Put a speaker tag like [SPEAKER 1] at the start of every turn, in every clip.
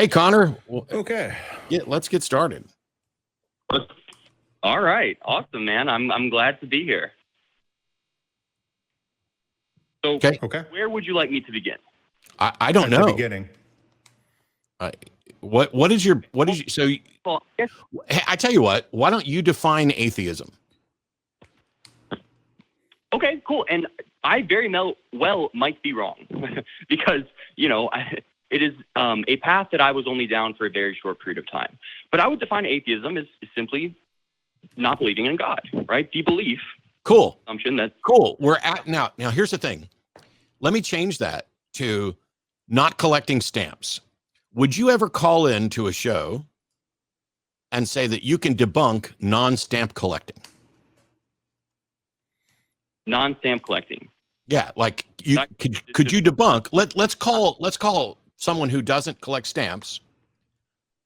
[SPEAKER 1] Hey, Connor.
[SPEAKER 2] Okay.
[SPEAKER 1] Yeah, let's get started.
[SPEAKER 3] All right. Awesome, man. I'm glad to be here. So,
[SPEAKER 1] Okay.
[SPEAKER 3] where would you like me to begin?
[SPEAKER 1] I don't
[SPEAKER 2] At
[SPEAKER 1] know.
[SPEAKER 2] the beginning.
[SPEAKER 1] What is your so?
[SPEAKER 3] Well, I guess-
[SPEAKER 1] Hey, I tell you what. Why don't you define atheism?
[SPEAKER 3] okay, cool. And I very well might be wrong because it is a path that I was only down for a very short period of time. But I would define atheism as simply not believing in God, right? The belief.
[SPEAKER 1] Cool.
[SPEAKER 3] Assumption that.
[SPEAKER 1] Cool. We're at now. Now here's the thing. Let me change that to not collecting stamps. Would you ever call in to a show and say that you can debunk non-stamp collecting?
[SPEAKER 3] Non-stamp collecting.
[SPEAKER 1] Yeah, like you could you debunk? Let's call someone who doesn't collect stamps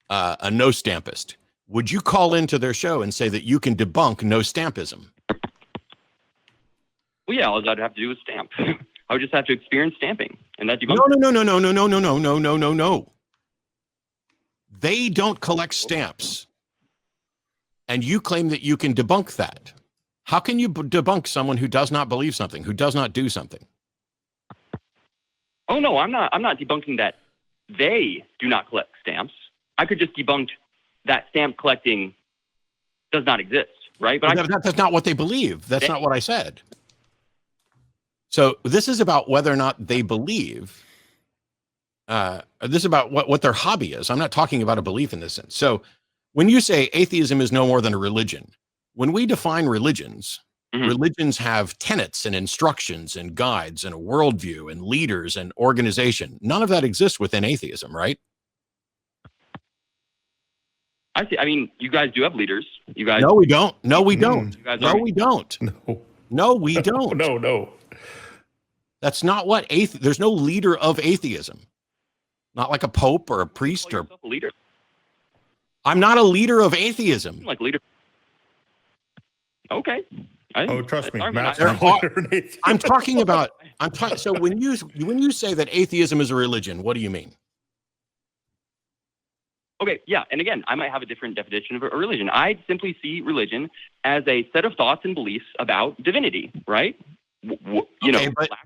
[SPEAKER 1] a no stampist. Would you call into their show and say that you can debunk no stampism?
[SPEAKER 3] Well, yeah, all I'd have to do is stamp. I would just have to experience stamping, and that debunks.
[SPEAKER 1] No. They don't collect stamps, and you claim that you can debunk that. How can you debunk someone who does not believe something, who does not do something?
[SPEAKER 3] Oh no, I'm not debunking that they do not collect stamps. I could just debunk that stamp collecting does not exist, right? But
[SPEAKER 1] that's not what they believe. That's not what I said. So this is about whether or not they believe. This is about what their hobby is. I'm not talking about a belief in this sense. So when you say atheism is no more than a religion, when we define religions, religions have tenets and instructions and guides and a worldview and leaders and organization. None of that exists within atheism, right?
[SPEAKER 3] I see. I mean, you guys do have leaders. You guys.
[SPEAKER 1] No, we don't. No, we don't.
[SPEAKER 3] You guys
[SPEAKER 1] No, we don't. No, we don't.
[SPEAKER 2] No.
[SPEAKER 1] That's not what there's no leader of atheism. Not like a pope or a priest or
[SPEAKER 3] a leader.
[SPEAKER 1] I'm not a leader of atheism.
[SPEAKER 3] Like leader. Okay.
[SPEAKER 2] Trust me.
[SPEAKER 1] I'm talking about. So when you say that atheism is a religion, what do you mean?
[SPEAKER 3] Okay. Yeah. And again, I might have a different definition of a religion. I simply see religion as a set of thoughts and beliefs about divinity, right?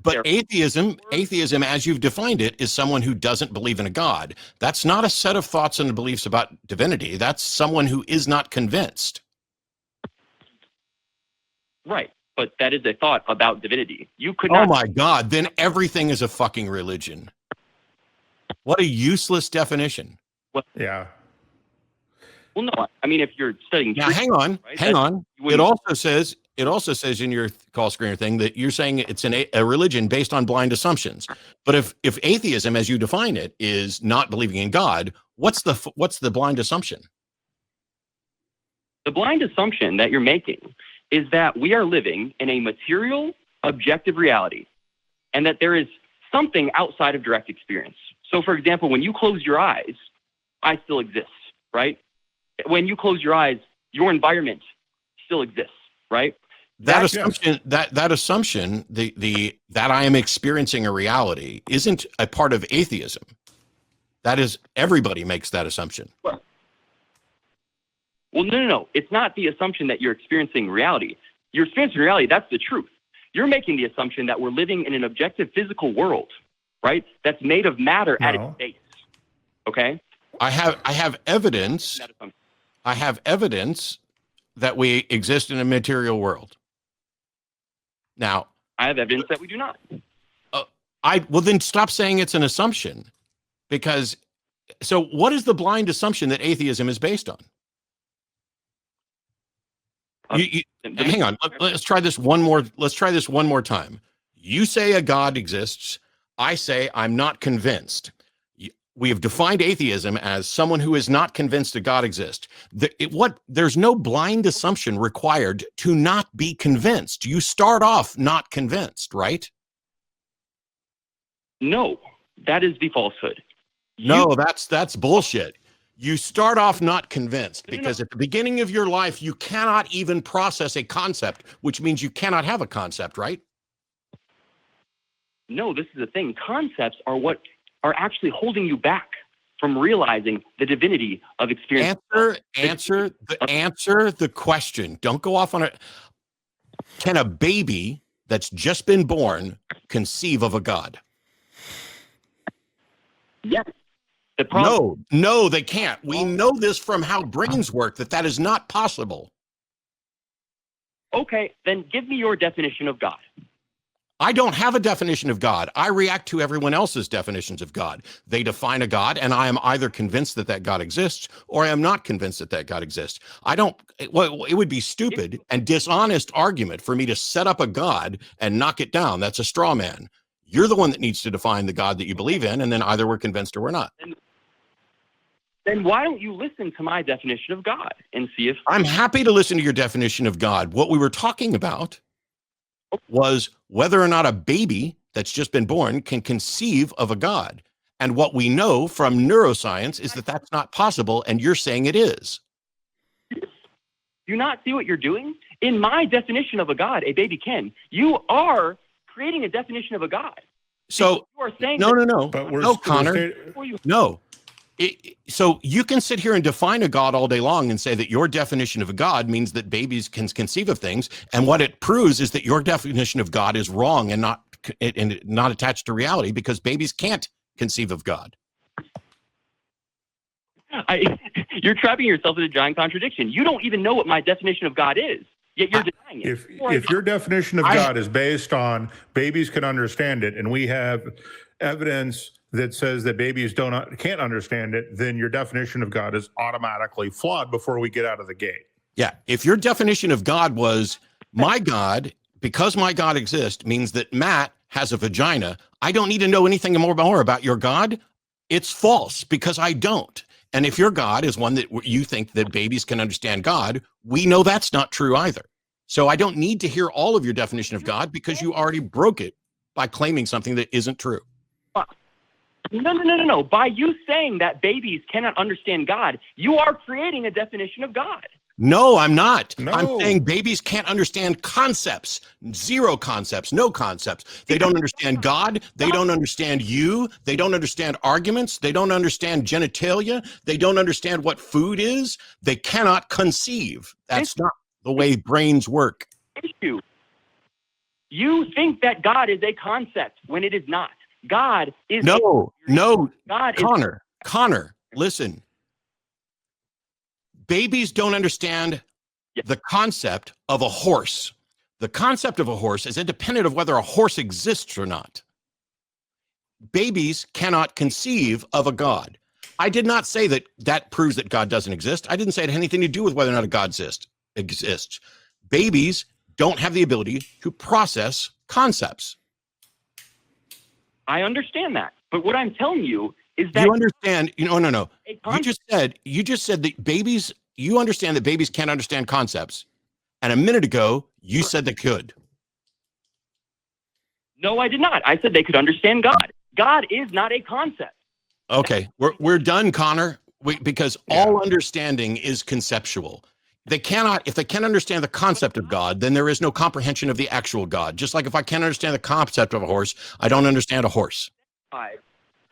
[SPEAKER 1] But atheism, as you've defined it, is someone who doesn't believe in a God. That's not a set of thoughts and beliefs about divinity. That's someone who is not convinced.
[SPEAKER 3] Right. But that is a thought about divinity. You could not.
[SPEAKER 1] Oh my God. Then everything is a fucking religion. What a useless definition.
[SPEAKER 2] Yeah.
[SPEAKER 3] Well, no. I mean, if you're studying.
[SPEAKER 1] Now, hang on. It also says in your call screener thing that you're saying it's a religion based on blind assumptions. But if atheism, as you define it, is not believing in God, what's the blind assumption?
[SPEAKER 3] The blind assumption that you're making is that we are living in a material, objective reality, and that there is something outside of direct experience. So, for example, when you close your eyes, I still exist, right? When you close your eyes, your environment still exists, right?
[SPEAKER 1] That assumption, that I am experiencing a reality isn't a part of atheism. That is, everybody makes that assumption.
[SPEAKER 3] Well, no. It's not the assumption that you're experiencing reality. You're experiencing reality, that's the truth. You're making the assumption that we're living in an objective physical world, right? That's made of matter at its base. Okay?
[SPEAKER 1] I have evidence. I have evidence that we exist in a material world. Now,
[SPEAKER 3] I have evidence that we do not.
[SPEAKER 1] Well, then stop saying it's an assumption, because so what is the blind assumption that atheism is based on? Hang on. Let's try this one more. Let's try this one more time. You say a God exists. I say I'm not convinced. We have defined atheism as someone who is not convinced that God exists. There's no blind assumption required to not be convinced. You start off not convinced, right?
[SPEAKER 3] No, that is the falsehood.
[SPEAKER 1] No, that's bullshit. You start off not convinced because at the beginning of your life, you cannot even process a concept, which means you cannot have a concept, right?
[SPEAKER 3] No, this is the thing. Concepts are what are actually holding you back. from realizing the divinity of experience.
[SPEAKER 1] Answer the question. Don't go off on it. Can a baby that's just been born conceive of a God?
[SPEAKER 3] Yes. The problem,
[SPEAKER 1] No, they can't. We know this from how brains work, that is not possible.
[SPEAKER 3] Okay, then give me your definition of God.
[SPEAKER 1] I don't have a definition of God. I react to everyone else's definitions of God. They define a God, and I am either convinced that God exists, or I am not convinced that God exists. It would be stupid and dishonest argument for me to set up a God and knock it down. That's a straw man. You're the one that needs to define the God that you believe in, and then either we're convinced or we're not.
[SPEAKER 3] Then why don't you listen to my definition of God and see if...
[SPEAKER 1] I'm happy to listen to your definition of God. What we were talking about was whether or not a baby that's just been born can conceive of a God. And what we know from neuroscience is that that's not possible, and you're saying it is.
[SPEAKER 3] Do you not see what you're doing? In my definition of a God, a baby can. You are creating a definition of a God.
[SPEAKER 1] So,
[SPEAKER 3] you are saying
[SPEAKER 1] no, Connor, no. So you can sit here and define a God all day long and say that your definition of a God means that babies can conceive of things, and what it proves is that your definition of God is wrong and not attached to reality, because babies can't conceive of God.
[SPEAKER 3] You're trapping yourself in a giant contradiction. You don't even know what my definition of God is, yet you're denying it.
[SPEAKER 2] If your definition of God is based on babies can understand it, and we have evidence that says that babies can't understand it, then your definition of God is automatically flawed before we get out of the gate.
[SPEAKER 1] Yeah. If your definition of God was my God, because my God exists, means that Matt has a vagina, I don't need to know anything more about your God. It's false, because I don't. And if your God is one that you think that babies can understand God, we know that's not true either. So I don't need to hear all of your definition of God, because you already broke it by claiming something that isn't true.
[SPEAKER 3] No. By you saying that babies cannot understand God, you are creating a definition of God.
[SPEAKER 1] No, I'm not.
[SPEAKER 2] No.
[SPEAKER 1] I'm saying babies can't understand concepts. Zero concepts, no concepts. They don't understand God. They don't understand you. They don't understand arguments. They don't understand genitalia. They don't understand what food is. They cannot conceive. That's not the way brains work.
[SPEAKER 3] You think that God is a concept when it is not. God is
[SPEAKER 1] Connor, listen. Babies don't understand the concept of a horse. The concept of a horse is independent of whether a horse exists or not. Babies cannot conceive of a God. I did not say that proves that God doesn't exist. I didn't say it had anything to do with whether or not a God exists. Babies don't have the ability to process concepts.
[SPEAKER 3] I understand that, but what I'm telling you is that
[SPEAKER 1] you understand. No. You just said that babies. You understand that babies can't understand concepts, and a minute ago you said they could.
[SPEAKER 3] No, I did not. I said they could understand God. God is not a concept.
[SPEAKER 1] Okay, we're done, Connor. Because all understanding is conceptual. If they can't understand the concept of God, then there is no comprehension of the actual God. Just like if I can't understand the concept of a horse, I don't understand a horse.
[SPEAKER 2] All right.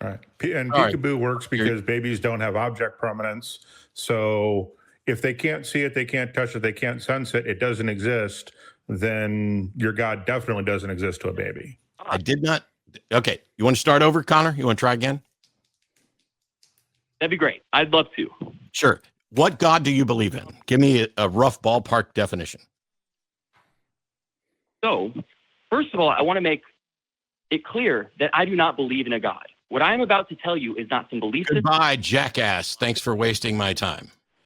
[SPEAKER 2] And peekaboo works because babies don't have object permanence. So if they can't see it, they can't touch it, they can't sense it, it doesn't exist, then your God definitely doesn't exist to a baby.
[SPEAKER 1] I did not. Okay. You want to start over, Connor? You want to try again?
[SPEAKER 3] That'd be great. I'd love to.
[SPEAKER 1] Sure. What God do you believe in? Give me a rough ballpark definition.
[SPEAKER 3] So, first of all, I want to make it clear that I do not believe in a God. What I am about to tell you is not some belief system.
[SPEAKER 1] Goodbye, jackass. Thanks for wasting my time.